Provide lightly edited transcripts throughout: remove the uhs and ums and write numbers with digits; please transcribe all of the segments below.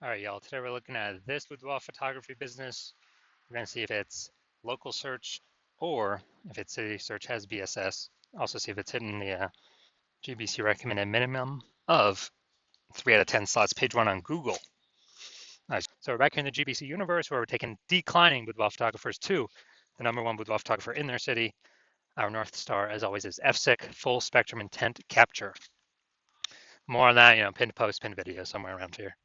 All right, y'all. Today we're looking at this boudoir photography business. We're going to see if it's local search or if its city search has BSS. Also see if it's hitting the GBC recommended minimum of 3 out of 10 slots, page 1 on Google. Nice. So we're back here in the GBC universe where we're taking declining boudoir photographers to the #1 boudoir photographer in their city. Our North Star, as always, is FSIC, full spectrum intent capture. More on that, pinned post, pinned video somewhere around here.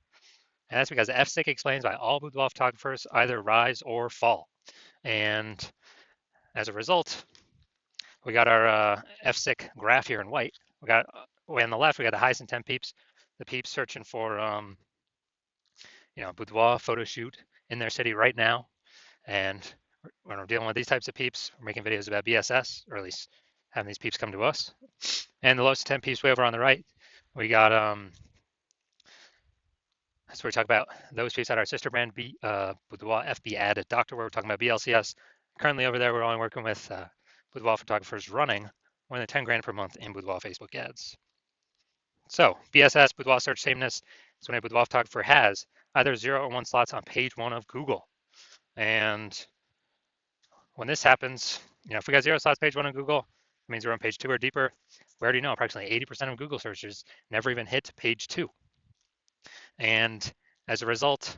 And that's because FSIC explains why all boudoir photographers either rise or fall. And as a result, we got our FSIC graph here in white. We got way on the left, we got the highest intent peeps, the peeps searching for, boudoir photo shoot in their city right now. And when we're dealing with these types of peeps, we're making videos about BSS, or at least having these peeps come to us. And the lowest intent peeps way over on the right, we got so we talk about those peeps at our sister brand, Boudoir FB Ad at Doctor, where we're talking about BLCS. Currently over there, we're only working with boudoir photographers running more than 10 grand per month in boudoir Facebook ads. So BSS, boudoir search sameness, is when a boudoir photographer has either 0 or 1 slots on page 1 of Google. And when this happens, if we got 0 slots page 1 on Google, it means we're on page 2 or deeper. We already know approximately 80% of Google searches never even hit page 2. And as a result,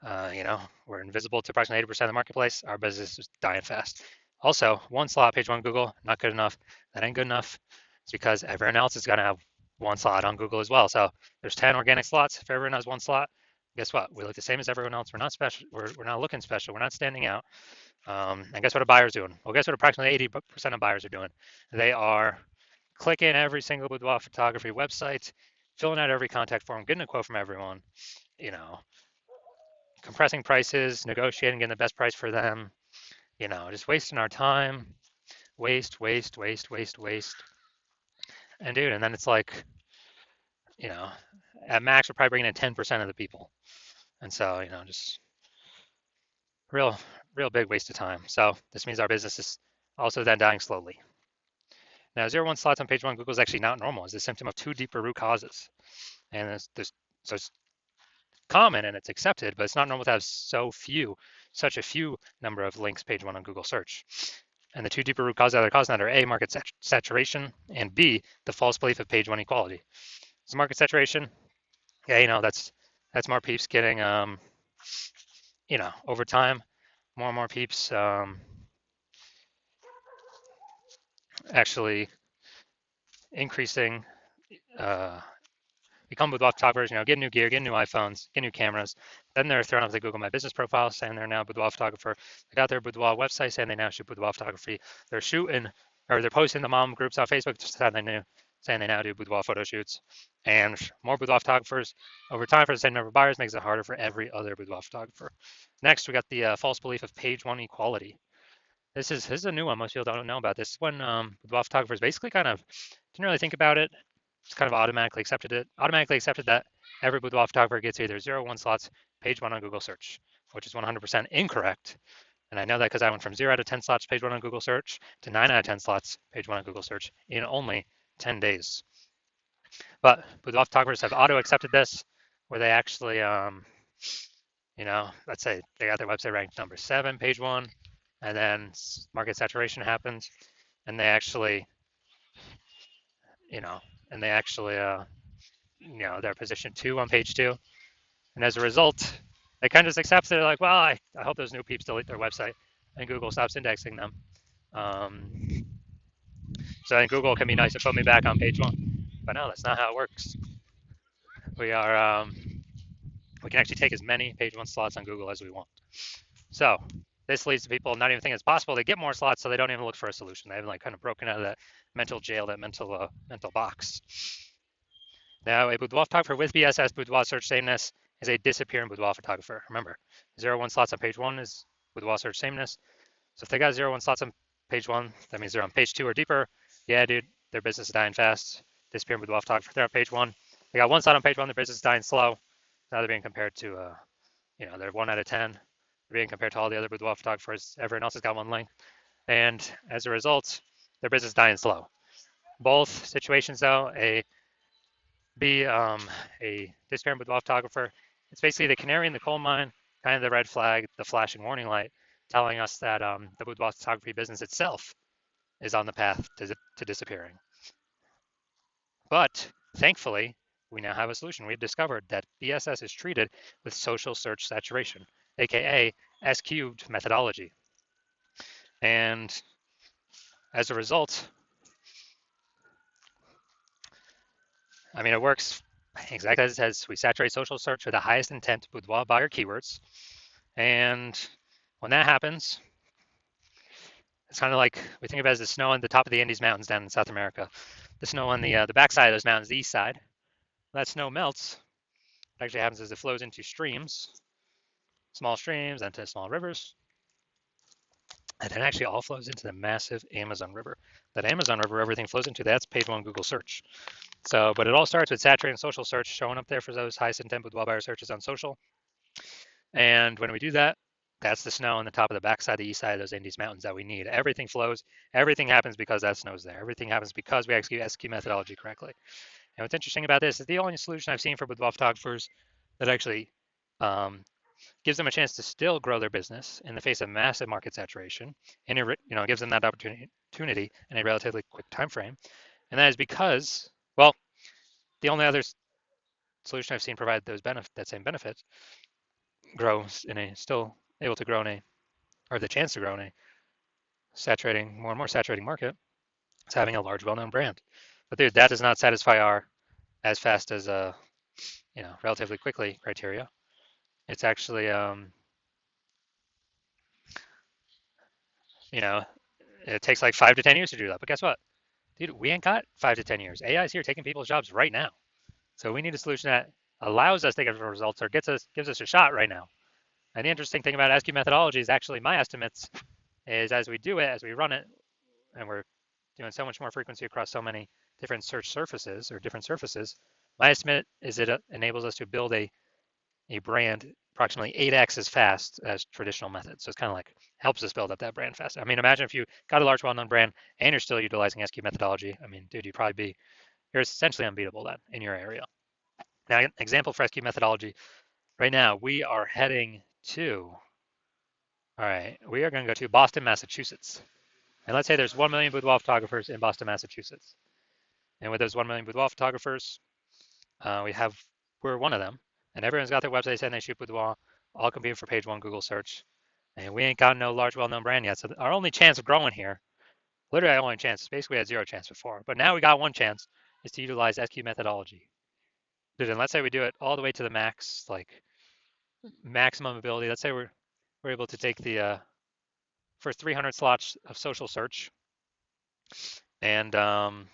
we're invisible to approximately 80% of the marketplace. Our business is dying fast. Also, 1 slot page 1 Google, not good enough. That ain't good enough. It's because everyone else is gonna have 1 slot on Google as well. So there's 10 organic slots. If everyone has 1 slot, guess what? We look the same as everyone else. We're not special. We're not looking special. We're not standing out. And guess what a buyer's doing? Well, guess what approximately 80% of buyers are doing? They are clicking every single boudoir photography website, filling out every contact form, getting a quote from everyone, compressing prices, negotiating, getting the best price for them, just wasting our time, waste. And dude, and then it's like, at max, we're probably bringing in 10% of the people. And so, just real big waste of time. So this means our business is also then dying slowly. Now, 0-1 slots on page 1 Google is actually not normal. It's a symptom of 2 deeper root causes. And so it's common and it's accepted, but it's not normal to have such a few number of links page 1 on Google search. And the 2 deeper root causes that are causing that are A, market saturation, and B, the false belief of page 1 equality. So market saturation, that's more peeps getting, over time, more and more peeps actually increasing, become boudoir photographers, get new gear, get new iPhones, get new cameras. Then they're thrown up the Google My Business profile saying they're now a boudoir photographer. They got their boudoir website saying they now shoot boudoir photography. They're posting the mom groups on Facebook saying they now do boudoir photo shoots. And more boudoir photographers over time for the same number of buyers makes it harder for every other boudoir photographer. Next, we got the false belief of page 1 equality. This is a new one. Most people don't know about this. When boudoir photographers basically kind of didn't really think about it, just kind of automatically accepted that every boudoir photographer gets either 0 or 1 slots page 1 on Google search, which is 100% incorrect. And I know that because I went from 0 out of 10 slots page 1 on Google search to 9 out of 10 slots page 1 on Google search in only 10 days. But boudoir photographers have auto accepted this, where they actually, let's say they got their website ranked number 7 page 1, and then market saturation happens, and they actually, they're position 2 on page 2. And as a result, they kind of just accept it. They're like, well, I hope those new peeps delete their website and Google stops indexing them. So then Google can be nice and put me back on page 1. But no, that's not how it works. We can actually take as many page 1 slots on Google as we want. So this leads to people not even thinking it's possible. They get more slots, so they don't even look for a solution. They haven't kind of broken out of that mental jail, that mental box. Now, a boudoir photographer with BSS, boudoir search sameness, is a disappearing boudoir photographer. Remember, 0-1 slots on page 1 is boudoir search sameness. So if they got 0-1 slots on page 1, that means they're on page 2 or deeper. Yeah, dude, their business is dying fast. Disappearing boudoir photographer, they're on page 1. They got 1 slot on page 1, their business is dying slow. Now they're being compared to, they're 1 out of 10. They're being compared to all the other boudoir photographers. Everyone else has got 1 link. And as a result, their business is dying slow. Both situations, though, a disappearing boudoir photographer It's basically the canary in the coal mine, kind of the red flag, the flashing warning light, telling us that the boudoir photography business itself is on the path to disappearing. But thankfully, we now have a solution. We've discovered that BSS is treated with social search saturation, aka S cubed methodology. And as a result, I mean, it works exactly as it says. We saturate social search with the highest intent boudoir buyer keywords. And when that happens, it's kind of like we think of it as the snow on the top of the Andes Mountains down in South America. The snow on the backside of those mountains, the east side. When that snow melts. What actually happens is it flows into streams, small streams, into small rivers, and it actually all flows into the massive Amazon River. That Amazon River, everything flows into, that's page one Google search. So, but it all starts with saturating social search, showing up there for those highest intent boudoir buyer searches on social. And when we do that, that's the snow on the top of the backside, the east side of those Andes Mountains that we need. Everything flows. Everything happens because that snow's there. Everything happens because we execute SQ methodology correctly. And what's interesting about this is the only solution I've seen for boudoir photographers that actually gives them a chance to still grow their business in the face of massive market saturation, and it gives them that opportunity in a relatively quick time frame. And that is because, well, the only other solution I've seen provide that same benefit grows in a still able to grow in a or the chance to grow in a saturating more and more saturating market is having a large well-known brand. But dude, that does not satisfy our as fast as relatively quickly criteria. It's actually you know it takes like 5 to 10 years to do that. But guess what? Dude, we ain't got 5 to 10 years. AI is here taking people's jobs right now. So we need a solution that allows us to get results or gives us a shot right now. And the interesting thing about SQ methodology is actually my estimates is as we do it, as we run it, and we're doing so much more frequency across so many different search surfaces or different surfaces, my estimate is it enables us to build a brand approximately 8x as fast as traditional methods. So it's kind of like helps us build up that brand fast. I mean, imagine if you got a large well-known brand and you're still utilizing SQ methodology. I mean, dude, you're essentially unbeatable then in your area. Now, an example for SQ methodology, right now we are heading to, all right, we are going to go to Boston, Massachusetts. And let's say there's 1 million boudoir photographers in Boston, Massachusetts. And with those 1 million boudoir photographers, we're one of them. And everyone's got their website saying they shoot boudoir, all competing for page one Google search. And we ain't got no large, well-known brand yet. So our only chance of growing here, literally our only chance, basically we had zero chance before. But now we got one chance, is to utilize SQ methodology. Dude, and let's say we do it all the way to the max, like maximum ability. Let's say we're able to take the first 300 slots of social search, and we're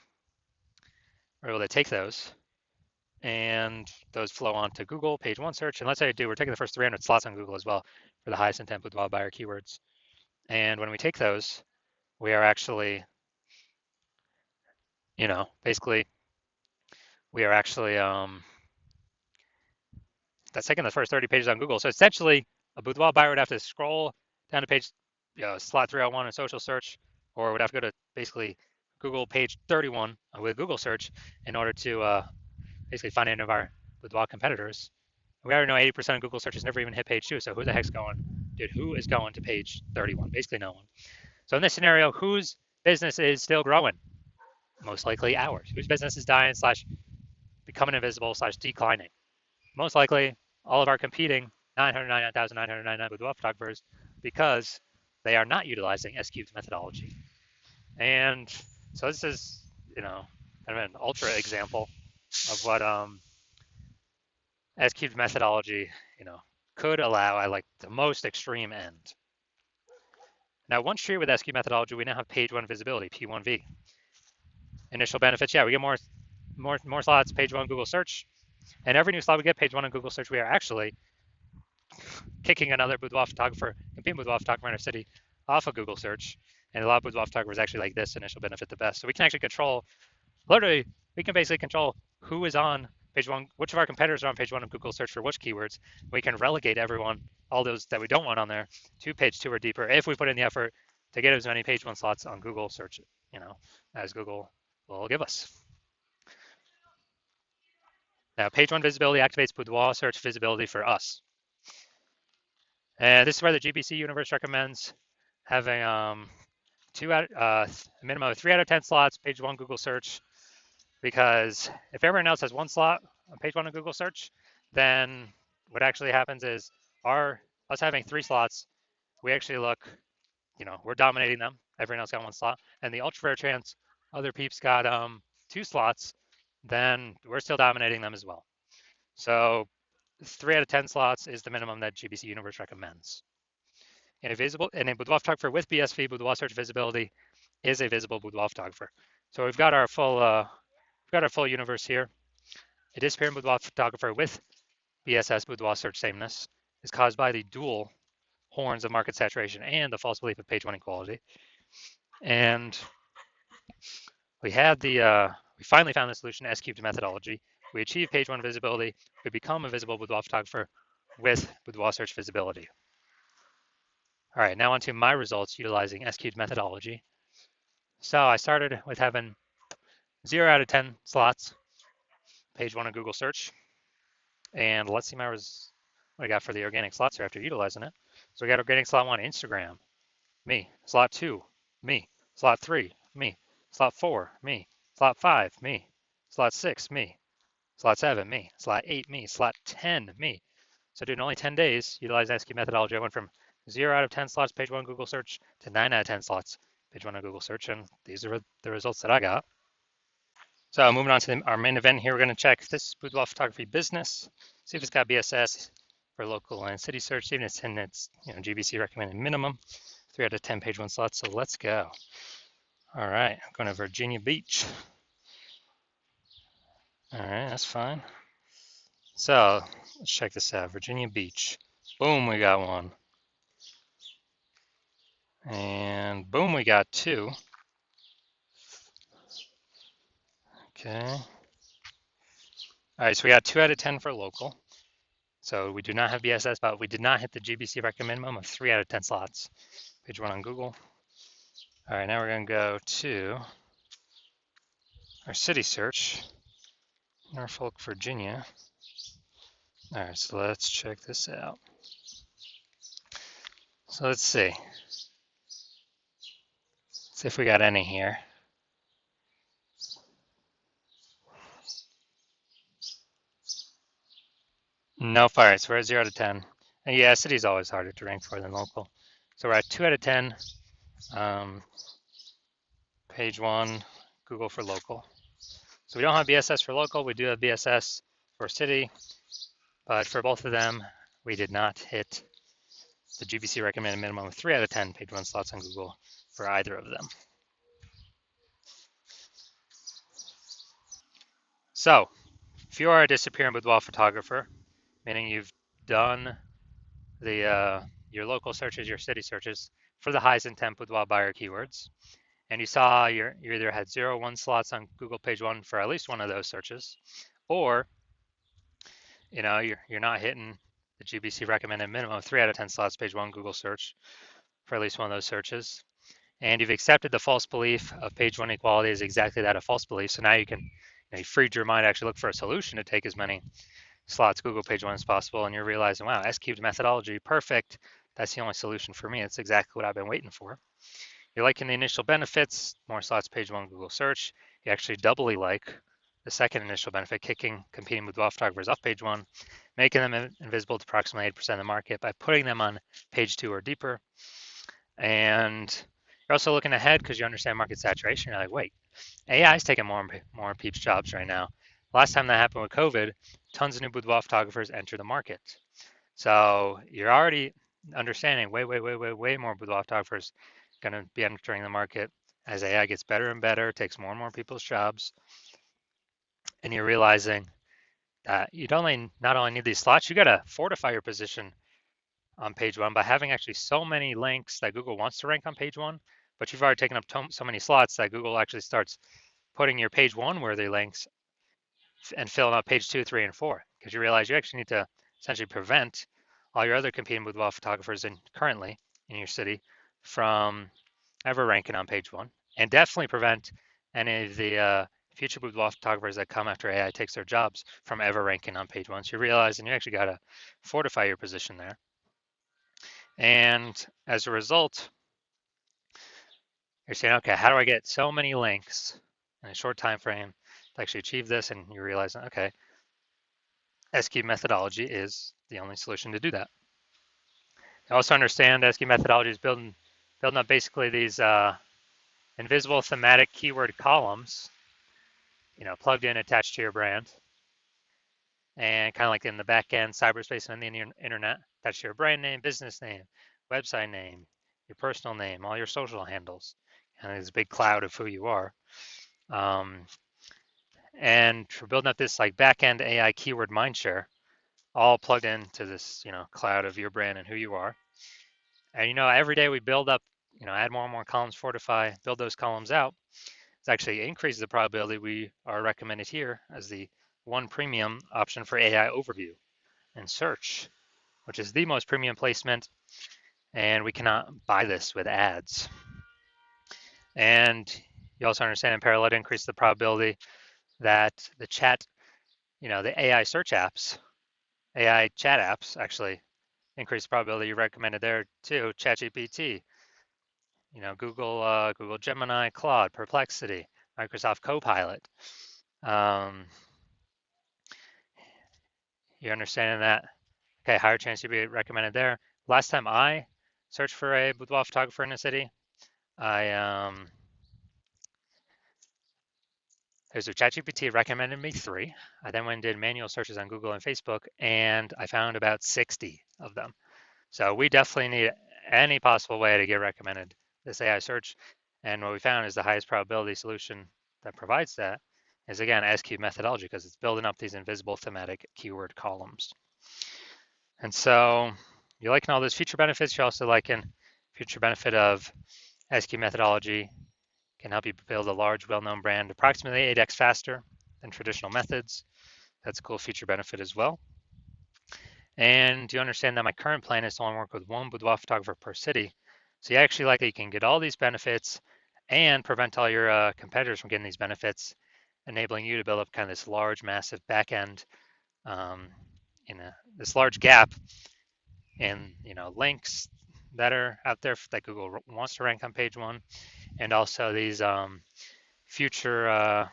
able to take those, and those flow onto Google page one search. And let's say we're taking the first 300 slots on Google as well for the highest intent boudoir buyer keywords. And when we take those, we are actually, basically, we are actually that's taking the first 30 pages on Google. So essentially, a boudoir buyer would have to scroll down to page, slot 301 in social search, or would have to go to basically Google page 31 with Google search in order to basically find any of our boudoir competitors. We already know 80% of Google searches never even hit page 2. So who the heck's going? Dude, who is going to page 31? Basically no one. So in this scenario, whose business is still growing? Most likely ours. Whose business is dying / becoming invisible / declining? Most likely all of our competing 999,999 boudoir photographers because they are not utilizing S-cubed methodology. And so this is, kind of an ultra example of what S-cubed methodology, could allow at like the most extreme end. Now, once treated with S-cubed methodology, we now have page one visibility, P1V. Initial benefits, yeah, we get more slots, page one Google search, and every new slot we get, page one on Google search, we are actually kicking another boudoir photographer, competing boudoir photographer in our city off of Google search. And a lot of boudoir photographers actually like this initial benefit the best. So we can actually we can basically control who is on page one, which of our competitors are on page one of Google search for which keywords. We can relegate everyone, all those that we don't want on there, to page two or deeper if we put in the effort to get as many page one slots on Google search, as Google will give us. Now, page one visibility activates boudoir search visibility for us. And this is where the GBC universe recommends having a minimum of 3 out of 10 slots, page one Google search, because if everyone else has one slot on page one of Google search, then what actually happens is us having 3 slots, we actually look, we're dominating them. Everyone else got one slot, and the ultra rare chance other peeps got 2 slots, then we're still dominating them as well. So 3 out of 10 slots is the minimum that GBC Universe recommends. And a boudoir photographer with BSV boudoir search visibility is a visible boudoir photographer. So we've got our full universe here. A disappearing boudoir photographer with BSS boudoir search sameness is caused by the dual horns of market saturation and the false belief of page one equality. And we finally found the solution to S-cubed methodology. We achieve page one visibility. We become a visible boudoir photographer with boudoir search visibility. All right, now onto my results utilizing S-cubed methodology. So I started with having 0 out of 10 slots, page one of Google search. And let's see what I got for the organic slots here after utilizing it. So we got organic slot 1, Instagram, me. Slot 2, me. Slot 3, me. Slot 4, me. Slot 5, me. Slot 6, me. Slot 7, me. Slot 8, me. Slot 10, me. So dude, in only 10 days, utilizing SQ methodology, I went from 0 out of 10 slots page one Google search to 9 out of 10 slots page one on Google search, and these are the results that I got. So moving on to our main event here, we're going to check this boudoir photography business, see if it's got BSS for local and city search, even if it's in its GBC recommended minimum, 3 out of 10 page one slots. So let's go. All right, I'm going to Virginia Beach. All right, that's fine. So let's check this out. Virginia Beach. Boom, we got one. And boom, we got 2. Okay. All right, so we got 2 out of 10 for local. So we do not have BSS, but we did not hit the GBC recommend minimum of 3 out of 10 slots. Page one on Google. All right, now we're going to go to our city search, Norfolk, Virginia. All right, so let's check this out. So let's see. Let's see if we got any here. No fire, so we're at 0 out of 10. And yeah, city's always harder to rank for than local. So we're at 2 out of 10. Page one, Google for local. So we don't have BSS for local, we do have BSS for city, but for both of them, we did not hit the GBC recommended minimum of 3 out of 10 page one slots on Google for either of them. So if you are a disappearing boudoir photographer, meaning you've done your local searches, your city searches for the highest intent boudoir buyer keywords, and you saw you either had 0 or 1 slots on Google page one for at least one of those searches, or you're not hitting the GBC recommended minimum of 3 out of 10 slots page one Google search for at least one of those searches, and you've accepted the false belief of page one equality is exactly that, a false belief. So now you can you freed your mind to actually look for a solution to take as many slots Google page one as possible, and you're realizing, wow, S-cubed methodology, perfect. That's the only solution for me. It's exactly what I've been waiting for. You're liking the initial benefits, more slots page one Google search. You actually doubly like the second initial benefit, kicking competing boudoir photographers off page one, making them invisible to approximately 8% of the market by putting them on page 2 or deeper. And you're also looking ahead because you understand market saturation. You're like, wait, AI is taking more peeps jobs right now. Last time that happened with COVID, tons of new boudoir photographers enter the market. So you're already understanding way more boudoir photographers going to be entering the market as AI gets better and better, takes more and more people's jobs. And you're realizing that you not only need these slots, you got to fortify your position on page one by having actually so many links that Google wants to rank on page one, but you've already taken up so many slots that Google actually starts putting your page one worthy links and filling up page 2, 3, and 4, because you realize you actually need to essentially prevent all your other competing boudoir photographers currently in your city from ever ranking on page one, and definitely prevent any of the future boudoir photographers that come after AI takes their jobs from ever ranking on page 1. So you realize, and you actually got to fortify your position there. And as a result, you're saying, okay, how do I get so many links in a short time frame to actually achieve this? And you realize, okay, SQ methodology is the only solution to do that. You also understand SQ methodology is building up basically these invisible thematic keyword columns, plugged in, attached to your brand, and kind of like in the back end cyberspace and the internet, attached to your brand name, business name, website name, your personal name, all your social handles, and this big cloud of who you are. And we're building up this like back end AI keyword mindshare, all plugged into this cloud of your brand and who you are. And every day we build up, add more and more columns, fortify, build those columns out. It actually increases the probability we are recommended here as the one premium option for AI overview and search, which is the most premium placement, and we cannot buy this with ads. And you also understand in parallel to increase the probability that the chat, the AI search apps, AI chat apps actually increase the probability you recommended there too. ChatGPT, Google Gemini, Claude, Perplexity, Microsoft Copilot. You understanding that? Okay, higher chance you'll be recommended there. Last time I searched for a boudoir photographer in a city, there's a ChatGPT recommended me 3. I then went and did manual searches on Google and Facebook, and I found about 60 of them. So we definitely need any possible way to get recommended this AI search. And what we found is the highest probability solution that provides that is, again, SQ methodology, because it's building up these invisible thematic keyword columns. And so you're liking all those feature benefits. You're also liking future benefit of SQ methodology can help you build a large, well-known brand approximately 8x faster than traditional methods. That's a cool feature benefit as well. And you understand that my current plan is to only work with one boudoir photographer per city. So you actually like that you can get all these benefits and prevent all your competitors from getting these benefits, enabling you to build up kind of this large, massive back end, this large gap in links that are out there that Google wants to rank on page 1, and also these future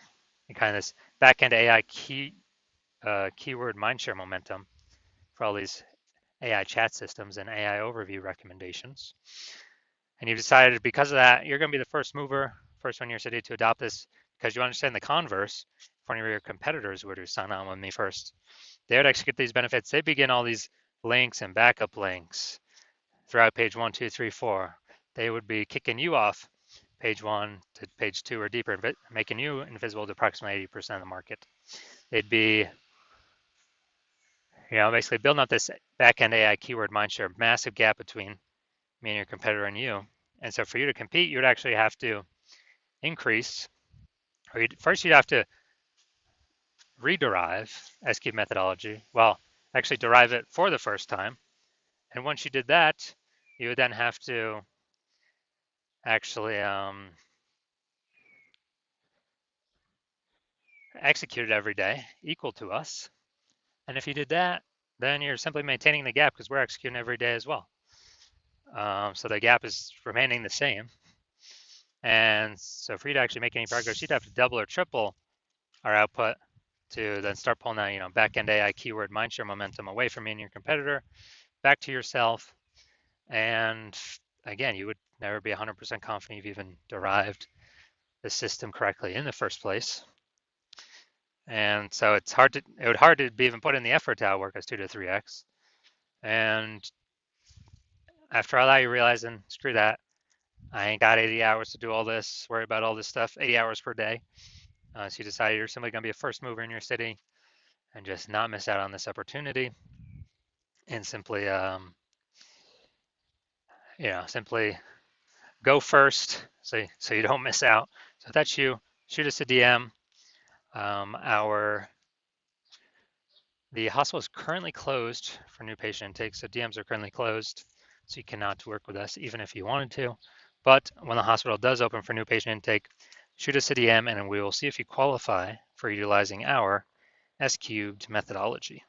kind of this back-end AI keyword mindshare momentum for all these AI chat systems and AI overview recommendations. And you've decided because of that, you're going to be the first mover, first one in your city to adopt this, because you understand the converse. If one of your competitors were to sign on with me first, they would actually get these benefits. They begin all these links and backup links throughout page 1, 2, 3, 4. They would be kicking you off page 1 to page 2 or deeper, making you invisible to approximately 80% of the market. They'd be, basically building up this back-end AI keyword mindshare, massive gap between me and your competitor and you. And so for you to compete, you would actually have to increase, or first you'd have to rederive SQ methodology. Well, actually derive it for the first time. And once you did that, you would then have to actually execute it every day, equal to us. And if you did that, then you're simply maintaining the gap because we're executing every day as well. So the gap is remaining the same. And so for you to actually make any progress, you'd have to double or triple our output to then start pulling that, back-end AI keyword mindshare momentum away from me and your competitor, back to yourself. And again, you would never be 100% confident you've even derived the system correctly in the first place. And so it would hard to be even put in the effort to outwork us 2 to 3x. And after all that, you're realizing, screw that. I ain't got 80 hours to do all this, worry about all this stuff, 80 hours per day. So you decide you're simply going to be a first mover in your city and just not miss out on this opportunity, and simply, simply go first so you don't miss out. So if that's you, shoot us a DM. The hospital is currently closed for new patient intake, so DMs are currently closed, so you cannot work with us even if you wanted to. But when the hospital does open for new patient intake, Shoot us a DM and we will see if you qualify for utilizing our S cubed methodology.